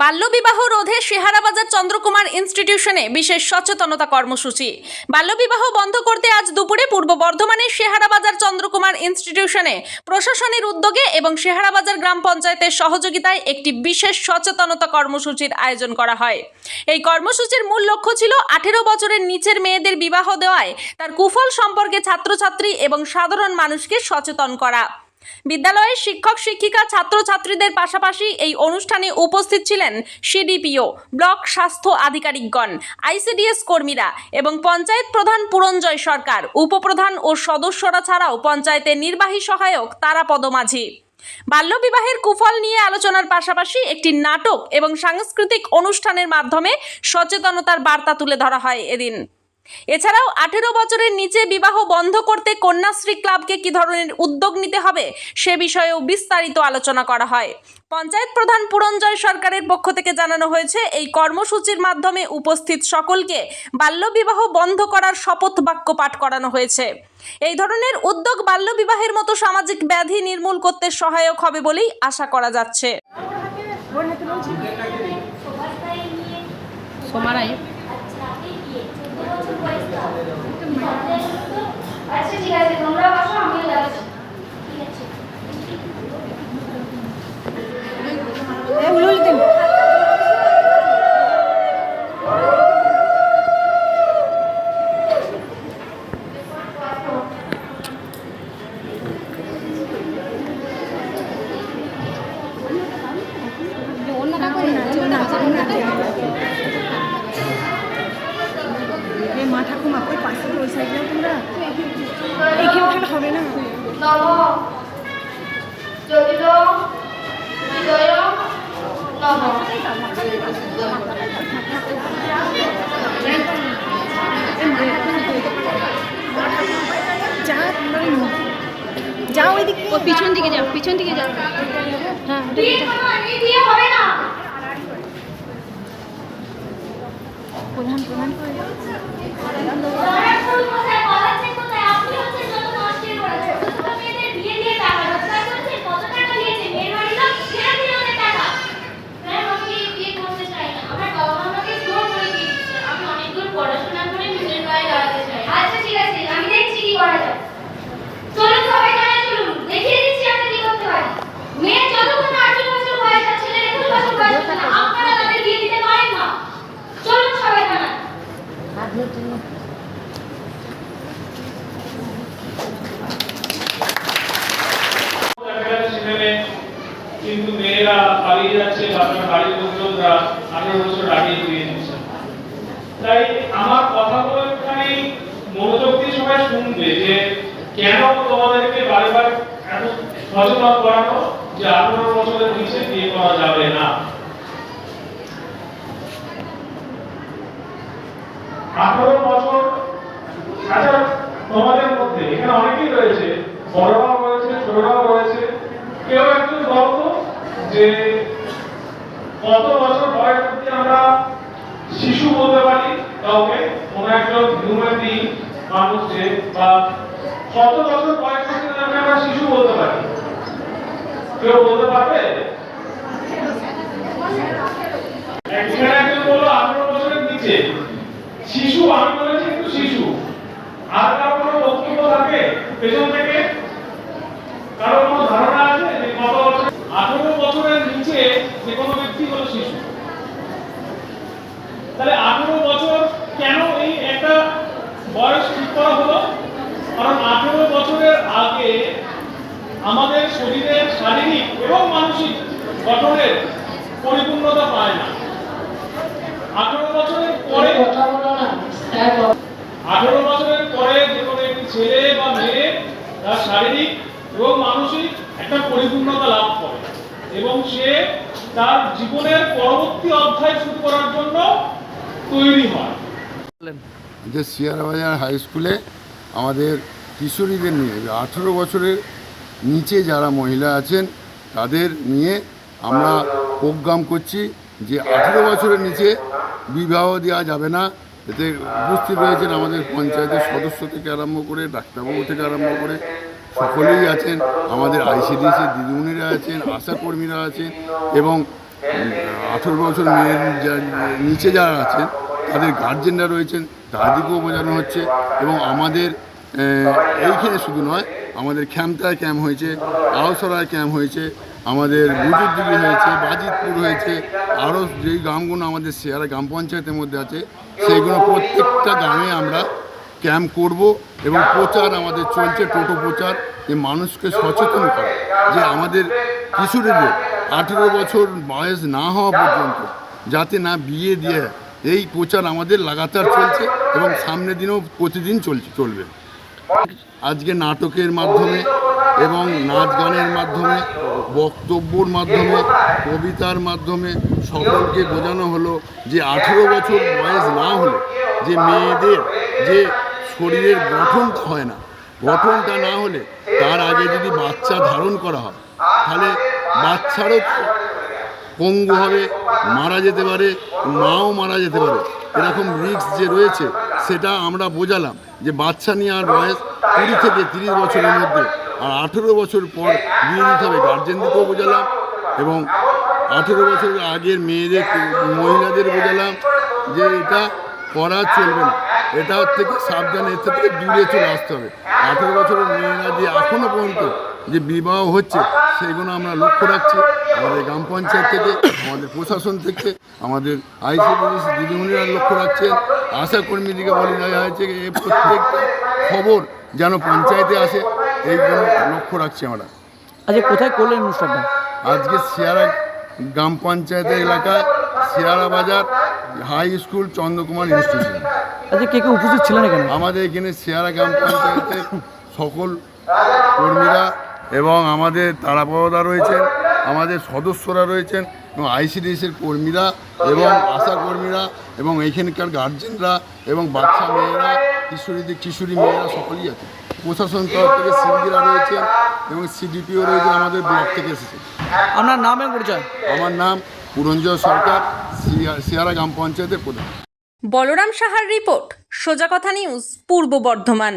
বাল্যবিবাহ রোধে শেহারাবাজার চন্দ্রকুমার ইনস্টিটিউশনে বিশেষ সচেতনতা কর্মসূচি। বাল্যবিবাহ বন্ধ করতে আজ দুপুরে পূর্ব বর্ধমানের শেহারাবাজার চন্দ্রকুমার ইনস্টিটিউশনে প্রশাসনের উদ্যোগে এবং শেহারাবাজার গ্রাম পঞ্চায়েতের সহযোগিতায় একটি বিশেষ সচেতনতা কর্মসূচির আয়োজন করা হয়। এই কর্মসূচির মূল লক্ষ্য ছিল 18 বছরের নিচের মেয়েদের বিবাহ দেওয়ায় তার কুফল সম্পর্কে ছাত্রছাত্রী এবং সাধারণ মানুষকে সচেতন করা। বিদ্যালয়ের শিক্ষক শিক্ষিকা ছাত্রছাত্রীদের পাশাপাশি এই অনুষ্ঠানে উপস্থিত ছিলেন সিডিপিও, ব্লক স্বাস্থ্য আধিকারিকগণ, আইসিডিএস কর্মীরা এবং পঞ্চায়েত প্রধান পুরঞ্জয় সরকার, উপপ্রধান ও সদস্যরা ছাড়াও পঞ্চায়েতের নির্বাহী সহায়ক তারাপদ মাঝি। বাল্যবিবাহের কুফল নিয়ে আলোচনার পাশাপাশি একটি নাটক এবং সাংস্কৃতিক অনুষ্ঠানের মাধ্যমে সচেতনতার বার্তা তুলে ধরা হয় এদিন। এছাড়াও 18 বছরের নিচে বিবাহ বন্ধ করতে কন্যাশ্রী ক্লাবকে কি ধরনের উদ্যোগ নিতে হবে সে বিষয়েও বিস্তারিত আলোচনা করা হয়। পঞ্চায়েত প্রধান পুরঞ্জয় সরকারের পক্ষ থেকে জানানো হয়েছে, এই কর্মসূচির মাধ্যমে উপস্থিত সকলকে বাল্যবিবাহ বন্ধ করার শপথ বাক্য পাঠ করানো হয়েছে। এই ধরনের উদ্যোগ বাল্যবিবাহের মতো সামাজিক ব্যাধি নির্মূল করতে সহায়ক হবে বলেই আশা করা যাচ্ছে। আচ্ছা ঠিক আছে, তোমরা বসো, আমিও যাচ্ছি। ঠিক আছে। মা ঠাকুমা ওই পাশে ওই সাইডে তোমরা এইখানে ওখানে হবে না। নম জগিল হৃদয় নম। যা যাও ওইদিকে, ও পিছন দিকে যাও, পিছন দিকে যাও। হ্যাঁ দিয়ে হবে না। প্রধান প্রধান করে কিন্তু মেয়েরা পালিয়ে যাচ্ছে, আপনার বাড়ির লোকজনরা 18 বছর আগে বিয়ে দিচ্ছে। তাই আমার কথাগুলো একটুখানি মনোযোগ দিয়ে সবাই শুনবে যে কেন তোমাদেরকে বারবার এত সচেতন করানো যে 18 বছরের নিচে বিয়ে করা যাবে না। 18 বছর, আচ্ছা তোমাদের মধ্যে এখানে অনেকেই রয়েছে, বড়রাও রয়েছে, ছোটরাও রয়েছে, কেউ একজন বলতো যে কত বছর বয়স অবধি আমরা শিশু বলতে পারি কাউকে, কোন একজন হিউম্যান বিং মানুষকে, বা কত বছর বয়স অবধি আমরা শিশু বলতে পারি? কেউ বলতে পারবে? এখানে একজন বললো 18 বছরের নিচে শিশু, আমি বলেছি কিন্তু শিশু। আর কারো কোনো বক্তব্য থাকে পেছন থেকে? কারো কোনো ধারণা আছে যে কত বছর? 18 বছরের নিচে যে কোনো ব্যক্তি হলো শিশু। তাহলে 18 বছর কেন এই একটা বয়স ঠিক করা হলো? কারণ 18 বছরের আগে আমাদের শরীরের শারীরিক এবং মানসিক গঠনের পরিপূর্ণতা পায় না। 18 বছরের পরে 18 বছরের পরে যে কোনো একটি ছেলে বা মেয়ে তার শারীরিক এবং মানসিক একটা পরিপূর্ণতা লাভ করে এবং সে তার জীবনের পরবর্তী অধ্যায় শুরু করার জন্য তৈরি হয়। যে শেহারাবাজার হাই স্কুলে আমাদের কিশোরীদের নিয়ে 18 বছরের নিচে যারা মহিলা আছেন তাদের নিয়ে আমরা প্রোগ্রাম করছি যে 18 বছরের নিচে বিবাহ দেওয়া যাবে না। এতে উপস্থিত রয়েছেন আমাদের পঞ্চায়েতের সদস্য থেকে আরম্ভ করে ডাক্তারবাবু থেকে আরম্ভ করে সকলেই আছেন, আমাদের আইসিডিএসের দিদিমণিরা আছেন, আশা কর্মীরা আছেন এবং 18 বছর মেয়ের নিচে যারা আছেন তাদের গার্জেনরা রয়েছেন, তাদেরকেও বোঝানো হচ্ছে। এবং আমাদের এইখানে শুধু নয়, আমাদের খ্যামতায় ক্যাম্প হয়েছে, আওসরায় ক্যাম্প হয়েছে, আমাদের বুজুরদিঘি হয়েছে, বাজিতপুর হয়েছে, আরও যেই গ্রামগুলো আমাদের শেয়ারা গ্রাম পঞ্চায়েতের মধ্যে আছে সেইগুলো প্রত্যেকটা গ্রামে আমরা ক্যাম্প করব। এবং প্রচার আমাদের চলছে, টোটো প্রচার, যে মানুষকে সচেতন করা যে আমাদের কিশোরীদের 18 বছর বয়স না হওয়া পর্যন্ত যাতে না বিয়ে দিয়ে, এই প্রচার আমাদের লাগাতার চলছে এবং সামনের দিনেও প্রতিদিন চলবে। আজকে নাটকের মাধ্যমে এবং নাচ গানের মাধ্যমে, বক্তব্যর মাধ্যমে, কবিতার মাধ্যমে সকলকে বোঝানো হলো যে 18 বছর বয়স না হলে যে মেয়েদের যে শরীরের গঠনটা হয় না, গঠনটা না হলে তার আগে যদি বাচ্চা ধারণ করা হয় তাহলে বাচ্চারও পঙ্গু হবে, মারা যেতে পারে, মাও মারা যেতে পারে। এরকম রিস্ক যে রয়েছে সেটা আমরা বোঝালাম যে বাচ্চা নেওয়ার বয়স 20 থেকে 30 বছরের মধ্যে, আর 18 বছর পর বিয়ে দিতে হবে, গার্জেনদেরকেও বোঝালাম। এবং 18 বছরের আগের মেয়েদের মহিলাদের বোঝালাম যে এটা করা চলবে না, এটা থেকে সাবধানে, এর থেকে দূরে চলে আসতে হবে। 18 বছরের মেয়েরা যে এখনও পর্যন্ত যে বিবাহ হচ্ছে সেইগুলো আমরা লক্ষ্য রাখছি আমাদের গ্রাম পঞ্চায়েত থেকে, আমাদের প্রশাসন থেকে, আমাদের আইসিডিএস দিদিমণিরা লক্ষ্য রাখছেন, আশা কর্মীদিকে বলে দেওয়া হয়েছে এই প্রত্যেকটা খবর যেন পঞ্চায়েতে আসে, এইগুলো লক্ষ্য রাখছি আমরা। আজকে কোথায় করলেন অনুষ্ঠানটা? আজকে শেয়ারা গ্রাম পঞ্চায়েতের এলাকায় শেয়ারা বাজার হাই স্কুল চন্দ্রকুমার ইনস্টিটিউশন। আজকে কে কে উপস্থিত ছিলেন এখানে? আমাদের এখানে শেয়ারা গ্রাম পঞ্চায়েতের সকল কর্মীরা এবং আমাদের তারাপদা রয়েছেন, আমাদের সদস্যরা রয়েছেন, এবং আইসিডিএসের কর্মীরা এবং আশা কর্মীরা এবং এইখানকার গার্জেনরা এবং বাচ্চা মেয়েরা, কিশোরী মেয়েরা সকলেই আছে। প্রশাসন তরফ থেকে সিডিরা রয়েছেন এবং সিডিপিও রয়েছেন, আমাদের ব্লক থেকে এসেছে। আপনার নাম এবং পরিচয়? আমার নাম পুরঞ্জয় সরকার, শেয়ারা গ্রাম পঞ্চায়েতের প্রধান। বলরাম সাহার রিপোর্ট, সোজা কথা নিউজ, পূর্ব বর্ধমান।